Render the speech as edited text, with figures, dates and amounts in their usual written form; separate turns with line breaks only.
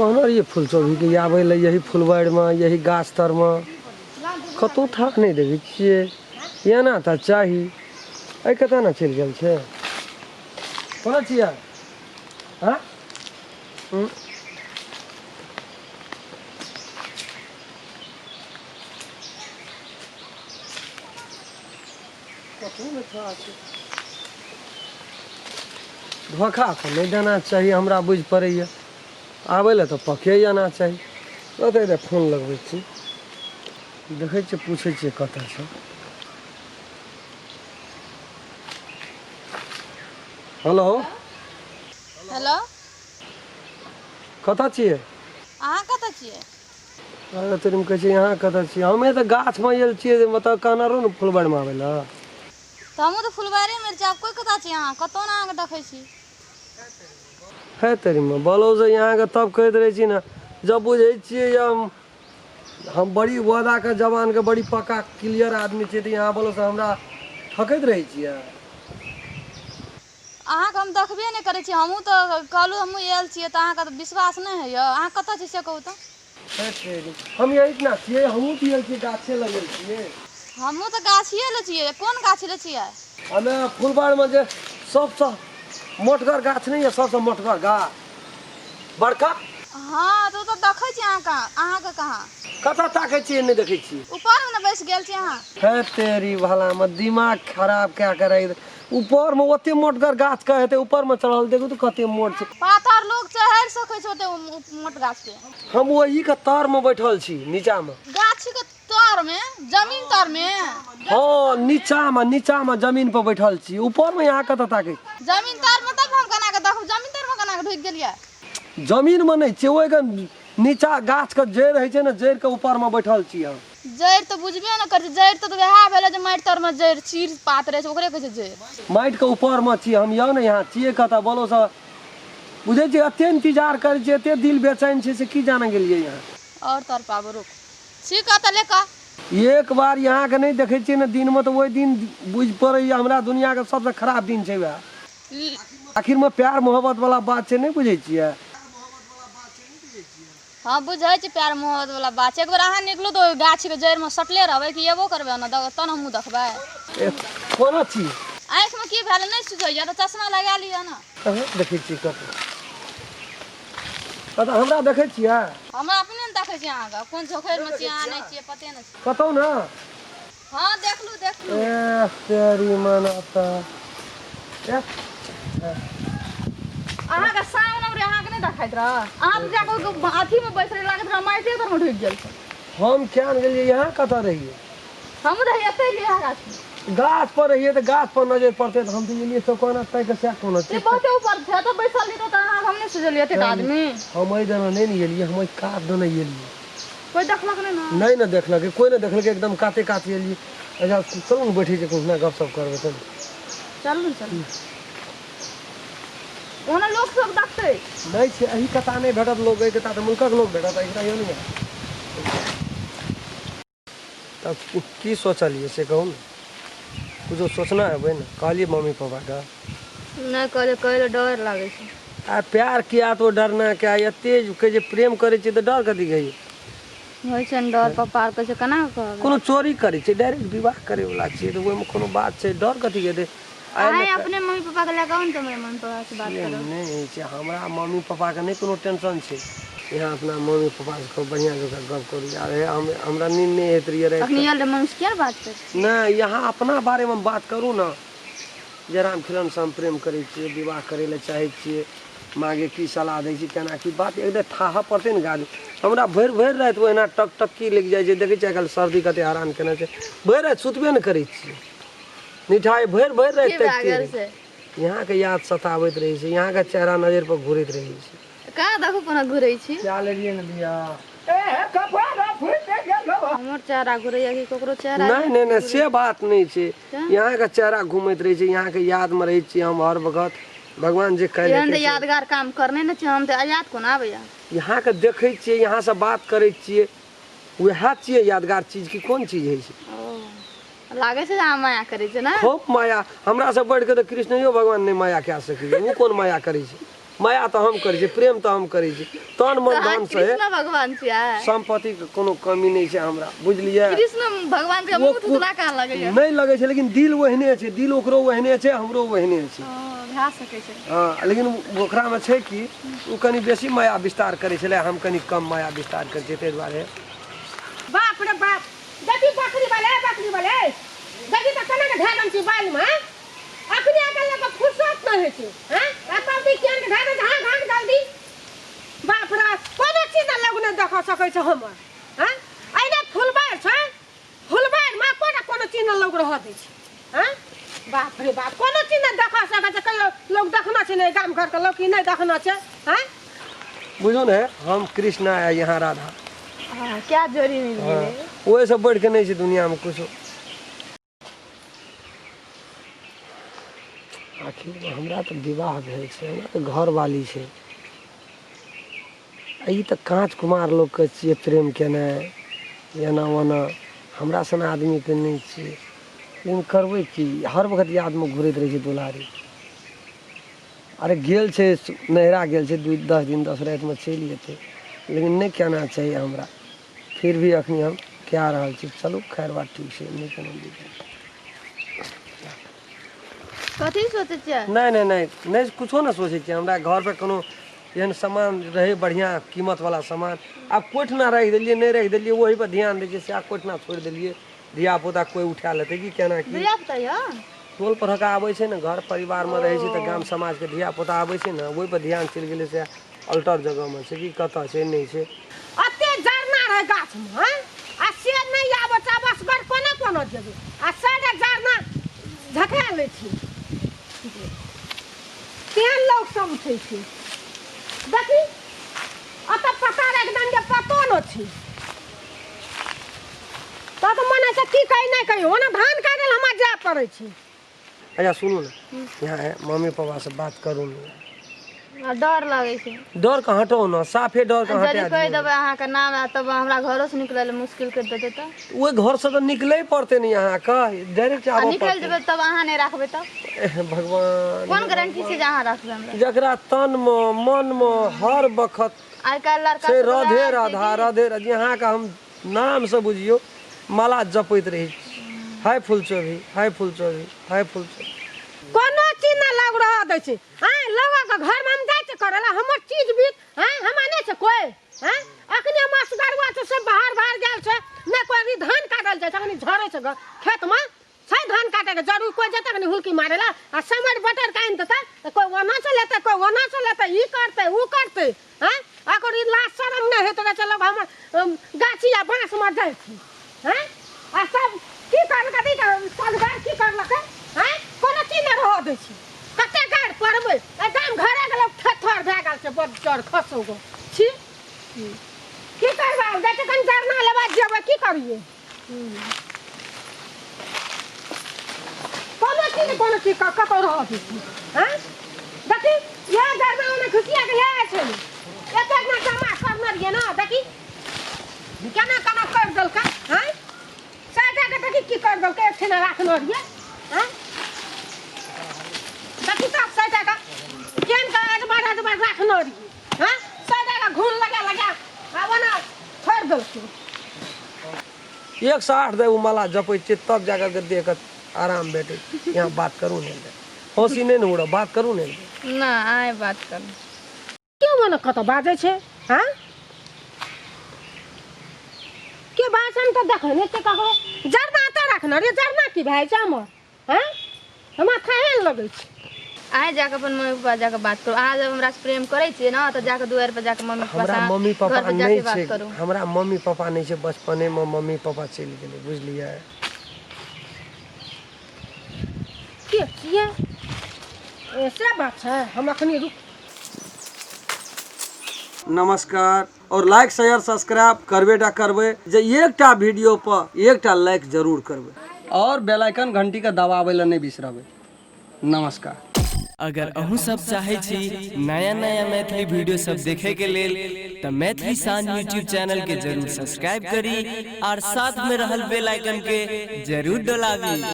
कहना रहिए फूलचोभी के आबे ले यही फुलबाड़ी में यही गाछ तर में कतौ ठाक नहीं देखे छिए एना त चाही आई कत ना चल गेल छे कोना छिए हां धोखा तो नहीं देना चाहिए हमरा बुझ पड़ैया आबे ले तो पके जाना चाहिए ओते फोन लगबै छी देखै छियै पूछै छियै कतऽ छै हेलो
हेलो
कतऽ छियै
अहाँ कतऽ छियै
अरे तोरी कहै छै यहाँ कतऽ छियै हमे तऽ गाछमे आयल छियै मतलब कहना रहौ ने फुलबाड़ीमे आबै लए
तऽ हमहूँ तऽ फुलबाड़ीमे छी आब कोइ कतऽ छी अहाँ कतौ ने अहाँके देखै छी
है तेरी में बोलो से यहाँ के तब कहते रहे छी ना जब बुझे छिए हम बड़ी वादा के जवान के बड़ी पक्का क्लियर आदमी छे तो यहाँ बोलो से हमरा ठकैत रहे छिए
अहाँके हम देखबे नहि करै छी हमहूँ तऽ कहलहुँ हमहूँ आयल छियै तऽ अहाँके तऽ विश्वास नहि होइए अहाँ कतऽ छी से कहू तऽ
हम यही ना छिए हमहूँ पियल छिए गाछे लगल छिए
हमहूँ तऽ गाछिए ले छियै कोन गाछ ले छियै
हमे फुलबाड़ में जे सबसे मोटगर गाछ नहीं है सबसे मोटगर गाछ बड़का
हाँ तो देखै छी अहाँके कहाँ
कतऽ ताकै छिए नहीं देखै छिए
ऊपरमे ने बैस गेल छी अहाँ
है तेरी भला में दिमाग खराब क्या करे ऊपर में ओते मोटगर गाछ का हेते ऊपर में चढ़ल देखो तो कते मोट छै
पाथर लोग चढ़ सकै छै ओते मोट गाछ पे
हम वही के तर में बैठल छी नीचा में
गाछ के तर में जमीन तर में
हाँ नीचा में जमीन पर बैठल छी ऊपर में यहाँ कतऽ ताकै
जमीन तर में तब हम केना के देखब जमीन तर में केना के ढुक गेलियै
जमीन में नहीं छै ओइ के नीचा गाछ के जड़ है छै ना जड़ के ऊपर में बैठल छी हम
जड़ तो बुझबे न कर जड़ तो वएह भेलै जे माटि तर में जड़ चीर पात रहे छै ओकरे कहै छै जड़
माटि के ऊपर में छी हम यौ ने यहाँ छिए कतऽ बोलो से बुझे छी एते इंतजार करे छी एते दिल बेचैन छै से की जाने गेलिए यहाँ
और तर पाबो रुक छी कतऽ लेका
एक बार यहाँ के नहीं देखे छिए ना दिन में तो वही दिन बुझ पड़े हमरा दुनिया के सबसे खराब दिन छै वह आखिर में प्यार मोहब्बत वाला बात छै नहीं बुझे छिए
हाँ बुझे छी प्यार मोहब्बत वाला बात छै एक बार अहाँ निकलू तो गाछ के जड़ में सटले रहबै कि एबो करबै ना तब हमहूँ देखबै
कोना छी
आँखि में की भेल नहीं सुझैया तो चश्मा लगा लिअ ना
देखै छी कतऽ हमरा देखै छिए
हमरा अपने ने देखै छी अहाँके कोन झोखैर में छी अहाँ नहीं छियै पते नहीं छै
कतौ ना
हाँ देखलू
ए तेरी मनाता
अहाँके सामने रे अहाँके नहीं देखाइत रह अहाँ तो जाके अथी में बैठ रहे लागत रह माइटे तर में ढुक गेल
हम क्या गेलिए यहाँ कतऽ रहिए
हम रही एते लिया
गाछ पर रहिए तो गाछ पर नजर पड़ते तो हम तो ये सब कोना तय के से कोना
ये बहुते ऊपर थे तो बैठल नहीं तो अहाँ हम नहीं सुझलिए एते आदमी
हम ए देना नहीं एलिए हम काट देना एलिए
कोई देखलक नहीं ना
नहीं ना देखलक कोई ना देखलक एकदम काते एलिए अच्छा चलू न बैठे के ना गपशप करबे
चलू ओना लोग सब देखते
नहीं छै एही कथा नहीं भेटत लोग ए कथा तो मुल्कक लोग भेटत एकरा यो नहीं तब की सोचलिए से कहू ना कुछ सोचना है भाई ना कहलिए मम्मी पापा का
नहीं कहले डर लागे छै
आ प्यार किया तो डरना क्या एते के जे प्रेम करे छै तो डर कथी गई
होय छै डर पापा कहै छै केना कहब
कोनो चोरी करे छै डायरेक्ट विवाह करे वाला छै तो ओइ में कोनो बात छै डर कथी के दे
आइ अपने मम्मी पापा के लगाओ न तो मेरे मम्मी पापा से बात करो
नहीं छै हमरा मम्मी पापा के नहीं कोनो टेंशन छै यहाँ अपना मम्मी पापा से खूब बढ़िया जगह गप करू यार हमरा नींद नहीं हेत रही
अखनी यार मम्मी से क्या बात कर
नहीं यहाँ अपना बारे में बात करू ना जे राम खिलन से हम प्रेम करे छिए विवाह करे ले चाहे छिए मागे की सलाह दै छी केना की बात एकदम थाह पड़ते न गाली हमरा भरि रात ओहिना टकटकी लग जाए छै देखे छिए कल सर्दी कते हैरान केना छै भरि रात सुतबे न करे छिए मिठाई भरि रात तक यहाँ के याद सताबैत रहे छै यहाँ के चेहरा नजर पर घूरैत रहे छै
का देखो कोना घुरै छी
क्या लेलिए न लिया
हमर चेहरा घुरैया कि ककरो चेहरा
नहीं से बात नहीं छै यहाँ के चेहरा घूमैत रहे छै यहाँ के याद में रहे छी हम हर वक्त भगवान जे कहले
यादगार काम करने न छै हम त याद कोना आबैया
यहाँ के देखे छिए यहाँ से बात करे छिए वह छिए यादगार चीज की कौन चीज है छै
लागे छै अहाँ माया करे छै ना
खूब माया हमरा से बढ़ के तो कृष्णयो भगवान ने माया क्या सके वो कौन माया करे छै माया तो हम करै छी, प्रेम तो हम करै छी, तन मन धन से
कृष्ण भगवान छियै,
संपत्ति के कोनो कमी नहीं छै हमरा, बुझलियै।
कृष्ण भगवान के मुंह तुतला कहाँ लगैया?
नहीं लगे छै, लेकिन दिल ओहने छै, दिल ओकरो ओहने छै, हमरो ओहने छै।
भए सकै छै।
हाँ, लेकिन ओकरा में छै कि ओ कनी बेसी माया विस्तार करै छलै, हम कनी कम माया विस्तार करै छियै, ताहि दुआरे।
बाप रे बाप, जति बकरी वाले जति त कना के ढागन छी बाल में, अखनी आके लगे फुर्सत न होइ छै, हैं? अपन दी केन के ढागन ढाग जल्दी। बाप रे, कोनो चीज न लोग न देख सकै छै हमर, हैं? आइने फुलबार छै, फुलबार में कोनो चीज न लोग रह दै छै, हैं? बाप रे बाप, कोनो चीज न देख सकै छै, कहियो लोग देखना छै ने गाम घर के लोग की नहीं देखना छै, हैं?
बुझो ने, हम कृष्ण है, यहाँ राधा।
क्या जोड़ी मिल गई?
वही सब बढ़ के नहीं छै दुनिया में कुछ। आखिर हमरा तो विवाह भेल छै, हमरा तो घर वाली छै, ई तो कांच कुमार लोग के छियै प्रेम केने, एना ओना, हमरा सन आदमी के नहीं छियै, लेकिन करबै की, हर वक्त याद में घूरैत रहै छै दुलारी। अरे गेल छै नैहरा गेल छै, 10 दिन 10 रात में चलि जेतै, लेकिन नहीं कहना चाहिए हमरा, फिर भी अखनी हम कह रहल छी, चलू खैर बात ठीक छै, नहीं कोनो दिक्कत।
कथी सोचै छियै?
नहीं कुछो ना सोचे छियै, हमरा घर पे कोनो एहन सामान रहे बढ़िया कीमत वाला सामान, आब कोठना रख दिलिए, नहीं रख दिलिए, वही पर ध्यान दै छियै, से कोठना छोड़ दिलिए, धिया पुता कोई उठा लेते कि केना की।
धिया पुता या
टोल पर का आबै छै ने, घर परिवार में रहे छै त गाम समाज के धिया पुता आबै छै ने, वही पर ध्यान चलि गेलै, से अल्टर जगह में छै कि कतऽ छै नहीं छै।
अते जरना रहे गाछ में, हैं? आ से नहीं आबे छै, बस बर कोनो जेबे, आ सारे जरना झका ले छी, तेहन लोग समझै छै, देखी अत पता एकदम जे पतो न छै, तब मने से की कही नहीं कही, ओना धान काटे ल हमरा जाय पड़ै छै।
अच्छा सुनू ना, यहाँ है मम्मी पापा से बात करू ना,
डर लगे छै।
डर का हटो ना, साफे डर का
यदि
हटा
कह
दियौ।
देबै अहाँ के नाम है तब हमरा घरों से निकले मुश्किल कर देते तो
ओहि घर से तो निकले पड़ते नहीं, यहाँ का डायरेक्ट आबो
निकल
पड़ते।
जेबै तब अहाँ नहीं रखबै तब
भगवान,
कोन गारंटी छै जे अहाँ रखबै हमरा?
जकरा तन में मन में हर वक्त
आइ काल्हि लड़का
से
सब
राधे
वएह छै
राधा
कि
राधे राधे, यहाँ का हम नाम से बुझियो माला जपैत रही, हाय फुलचोभी, हाय फुलचोभी, हाय फुलचोभी।
कोनो चीज न लग रह दै छै, हैं? लोग के घर में हम जाय छै करला, हमर चीज भी, हैं? हमरा नहीं छै कोई, हैं? अखनी मसगरवा छै, सब बाहर गेल छै, नहीं कोई धान काटल छै, अखनी झरे छै खेत में, छै धान काटे के जरूर कोई जेतै कनी हुलकी मारे ला, आ समर बटर काइन देतै, त कोई ओना से लेतै, कोई ओना से लेतै, ई करतै ऊ करतै, हैं? अकर ई लाज शरम नहीं हेतै के चलो हमर गाछी या बांस में जाय छी, हैं? आ सब की करलकै दी सगदार की करलकै, हैं? कोनो चीज न रह दै छी, कते गाड़ पड़बै, एकदम घरे के लोग थर भए गेल छै, बड़ चढ़ खसो गो छी, की करबै जते कन जरना लेबा जेबै की करिए, कोनो चीज कतौ रह दै छी, हैं? देखी ये जरना ओने खुशिया के ले छै, एतेक न जमा करने रहिए ना, देखी केना केना कर देलकै, हैं? साइडा के देखी की कर देलकै, एठने राखने रहिए, हैं? देखी तो साइडा का केन का अजबर राखने रहिए, हैं? साइडा का घून लगा आ ओना छोड़ देलकै।
108 दे माला जपै छै, तब जाकर के देख आराम बैठे। यहाँ बात करू नहीं, हंसी नहीं उड़ा, बात करू नहीं
ना आइ बात कर
क्यों मन कत बाजे छै, हैं? के भाषण तो देखने के कहो जरना त रखना रे, जरना की भाई छै हमर, हैं? हमरा खाए लगे छै।
आइ जाके अपन मम्मी पापा जाके बात करू, अहाँ जब हमरा से प्रेम करै छियै ना तो जाके दुआर पर जाके मम्मी पापा
हमरा मम्मी
घर
पापा
पे
नहीं
जाके बात
छै,
करू।
हमरा मम्मी पापा नहीं छै, बचपने में मम्मी पापा चलि गेलै, बुझलियै?
के छियै ऐसे बात छै, हम अखनी रुक।
नमस्कार, और लाइक शेयर सब्सक्राइब करबेटा करबे, जे एकटा वीडियो पर एकटा लाइक जरूर करबे, और बेल आइकन घंटी के दबावे ला नहीं बिसरबे। नमस्कार।
अगर अहू सब चाहे छी नया नया मैथिली वीडियो सब देखे के लेल त मैथिली साँझ यूट्यूब चैनल के जरूर सब्सक्राइब करी और साथ में रहल बेल आइकन के जरूर दबावी।